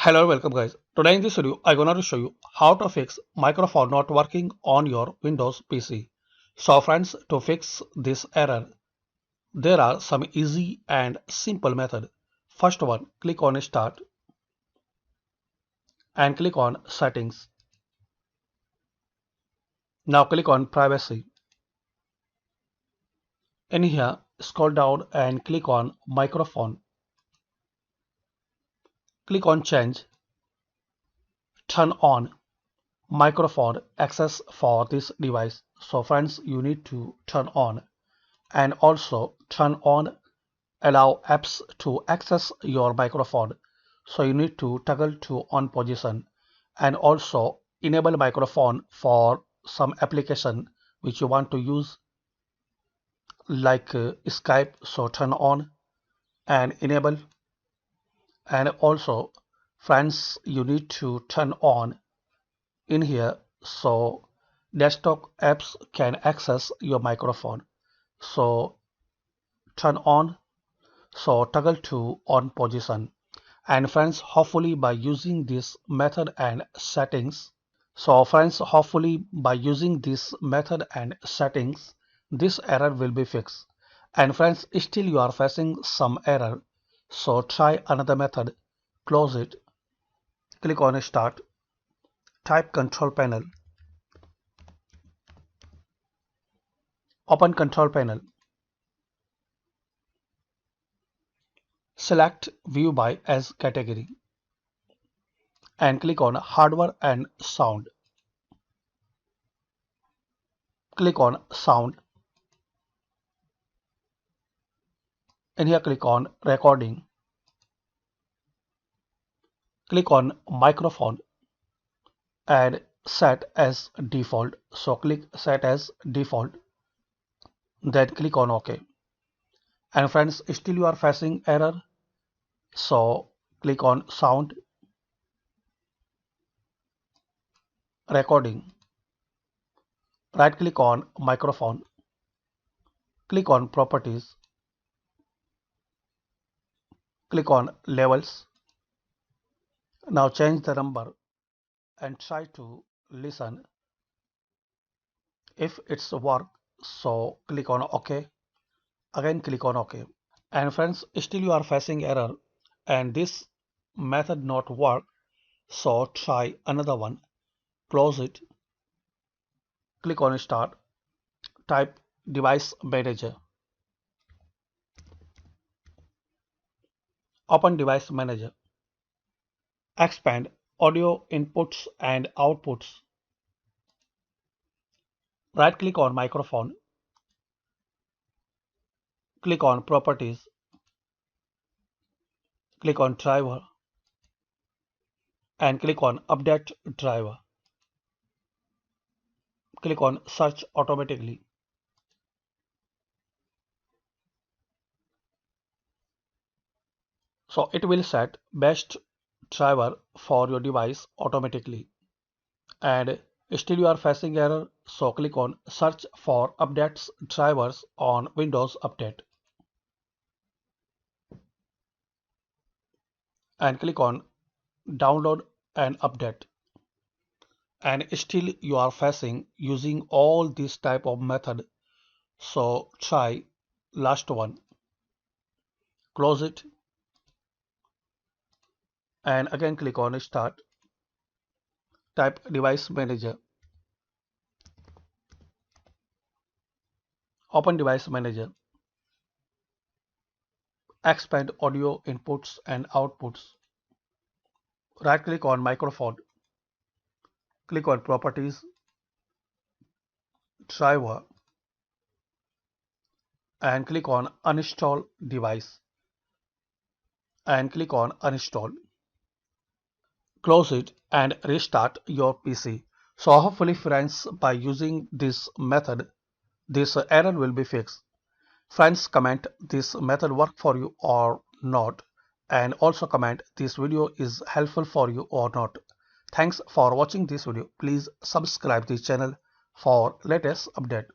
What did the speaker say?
Hello, welcome guys. Today in this video, I'm gonna show you how to fix microphone not working on your Windows PC. So friends, to fix this error, there are some easy and simple method. First one, click on Start and click on Settings. Now click on Privacy. In here, scroll down and click on Microphone. Click on Change. Turn on microphone access for this device. So friends, you need to turn on and also turn on allow apps to access your microphone. So you need to toggle to on position and also enable microphone for some application which you want to use like Skype. So turn on and enable, and also friends, you need to turn on in here so desktop apps can access your microphone. So turn on, so toggle to on position. And friends, hopefully by using this method and settings, this error will be fixed. And friends, still you are facing some error, so try another method. Close it, click on Start, type Control Panel, open Control Panel, select View by as category and click on Hardware and Sound. Click on Sound. And here click on Recording. Click on Microphone and set as default. So click Set as default. Then click on OK. And friends, still you are facing error. So click on Sound, Recording. Right click on Microphone. Click on Properties. Click on Levels. Now change the number and try to listen. If it's work, so click on OK. Again click on OK. And friends, still you are facing error and this method not work, so try another one. Close it, click on Start, type Device Manager, open Device Manager, expand Audio Inputs and Outputs, right click on Microphone, click on Properties, click on Driver and click on Update Driver. Click on Search Automatically. So it will set best driver for your device automatically. And still you are facing error, so click on Search for Updates Drivers on Windows Update and click on Download and Update. And still you are facing using all this type of method, so try last one. Close it and again click on Start, type Device Manager, open Device Manager, expand Audio Inputs and Outputs, right click on Microphone, click on Properties, Driver and click on Uninstall Device and click on Uninstall. Close it and restart your PC. So hopefully friends, by using this method, this error will be fixed. Friends, comment this method work for you or not, and also comment this video is helpful for you or not. Thanks for watching this video. Please subscribe this channel for latest update.